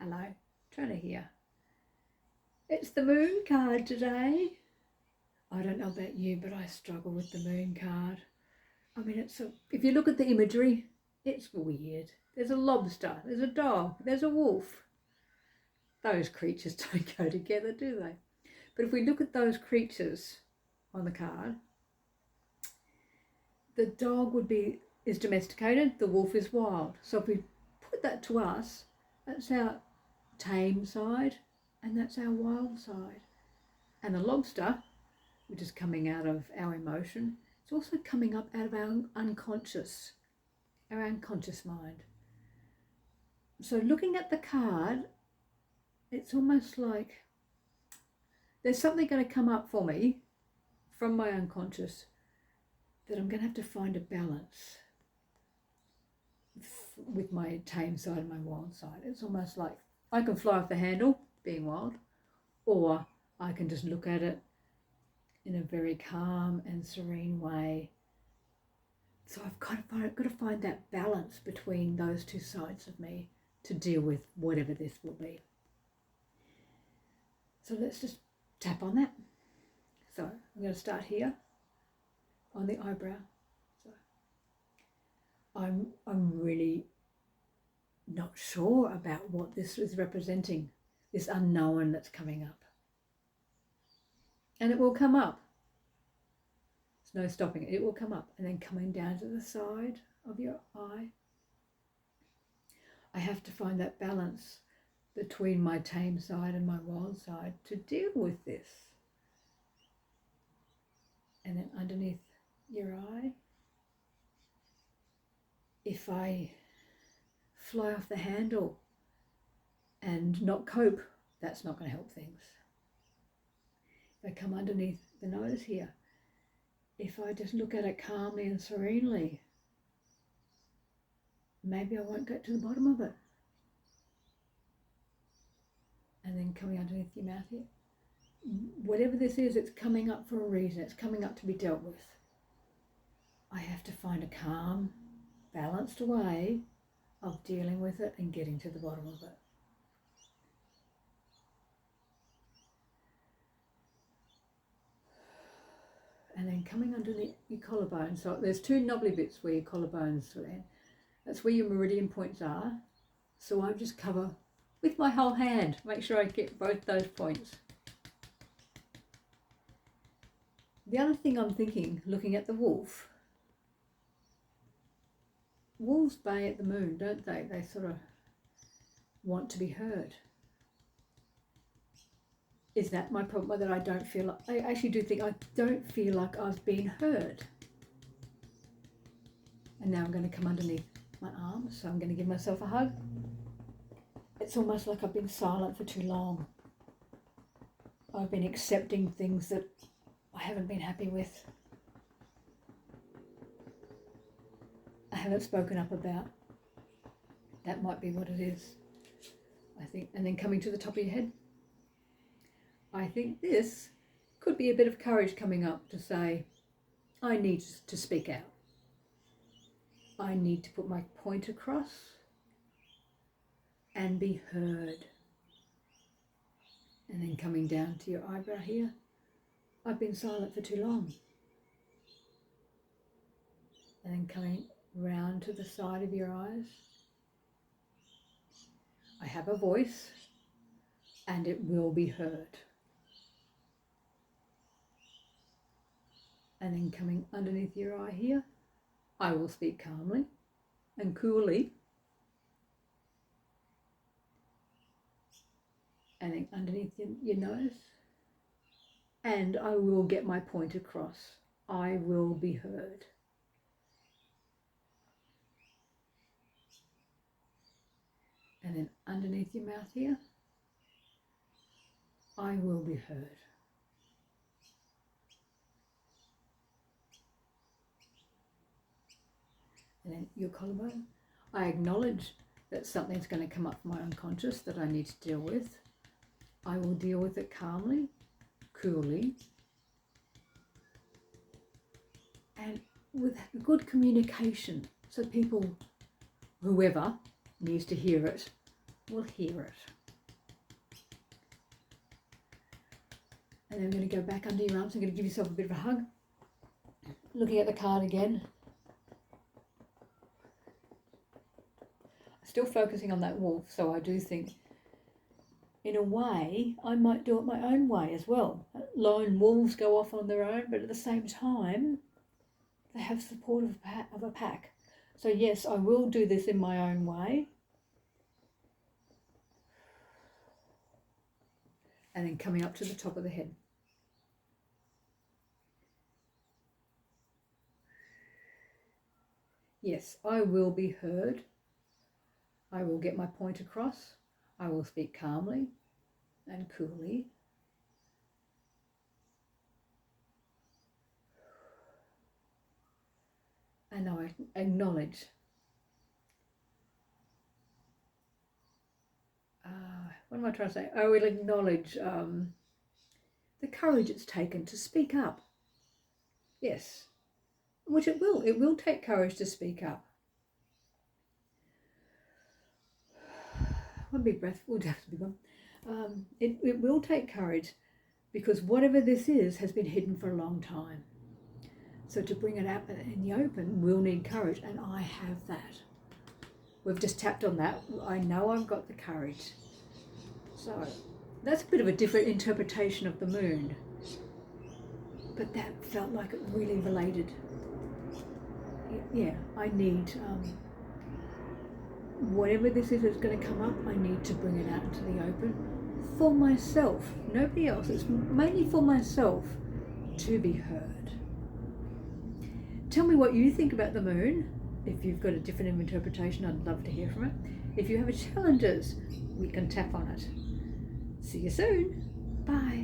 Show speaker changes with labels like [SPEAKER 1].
[SPEAKER 1] Hello, Trina here. It's the moon card today. I don't know about you, but I struggle with the moon card. I mean, if you look at the imagery, it's weird. There's a lobster, there's a dog, there's a wolf. Those creatures don't go together, do they? But if we look at those creatures on the card, the dog is domesticated, the wolf is wild. So if we put that to us, that's our tame side and that's our wild side. And the lobster, which is coming out of our emotion, it's also coming up out of our unconscious mind. So looking at the card, it's almost like there's something going to come up for me from my unconscious that I'm going to have to find a balance with my tame side and my wild side. It's almost like I can fly off the handle, being wild, or I can just look at it in a very calm and serene way. So I've got to find that balance between those two sides of me to deal with whatever this will be. So let's just tap on that. So I'm going to start here on the eyebrow. So I'm really not sure about what this is representing, this unknown that's coming up. And it will come up. There's no stopping it. It will come up. And then coming down to the side of your eye. I have to find that balance between my tame side and my wild side to deal with this. And then underneath your eye, if I fly off the handle and not cope, that's not going to help things. If I come underneath the nose here, if I just look at it calmly and serenely, maybe I won't get to the bottom of it. And then coming underneath your mouth here, whatever this is, it's coming up for a reason. It's coming up to be dealt with. I have to find a calm, balanced way of dealing with it and getting to the bottom of it. And then coming underneath your collarbone. So there's two knobbly bits where your collarbones land. That's where your meridian points are. So I just cover with my whole hand. Make sure I get both those points. The other thing I'm thinking, looking at the wolf, wolves bay at the moon, don't they? They sort of want to be heard. Is that my problem, that I don't feel like, I actually do think I don't feel like I've been heard. And now I'm going to come underneath my arm, so I'm going to give myself a hug. It's almost like I've been silent for too long. I've been accepting things that I haven't been happy with. I haven't spoken up about. That might be what it is, I think. And then coming to the top of your head, I think this could be a bit of courage coming up to say, I need to speak out. I need to put my point across and be heard. And then coming down to your eyebrow here, I've been silent for too long. And then coming round to the side of your eyes, I have a voice and it will be heard. And then coming underneath your eye here, I will speak calmly and coolly. And then underneath your nose, and I will get my point across. I will be heard. And then underneath your mouth here, I will be heard. And then your collarbone, I acknowledge that something's going to come up from my unconscious that I need to deal with. I will deal with it calmly, coolly, and with good communication, so people, whoever needs to hear it, will hear it. And then I'm going to go back under your arms. I'm going to give yourself a bit of a hug. Looking at the card again. Still focusing on that wolf, so I do think, in a way, I might do it my own way as well. Lone wolves go off on their own, but at the same time, they have support of a pack. So yes, I will do this in my own way. And then coming up to the top of the head. Yes, I will be heard. I will get my point across. I will speak calmly and coolly. And I acknowledge what am I trying to say? I will acknowledge the courage it's taken to speak up. Yes, which it will. It will take courage to speak up. One big breath. We'll have to be one. It will take courage, because whatever this is has been hidden for a long time. So to bring it out in the open, we'll need courage, and I have that. We've just tapped on that. I know I've got the courage. So that's a bit of a different interpretation of the moon, but that felt like it really related. Yeah, I need, whatever this is that's going to come up, I need to bring it out into the open for myself, nobody else. It's mainly for myself to be heard. Tell me what you think about the moon. If you've got a different interpretation, I'd love to hear from it. If you have challenges, we can tap on it. See you soon. Bye.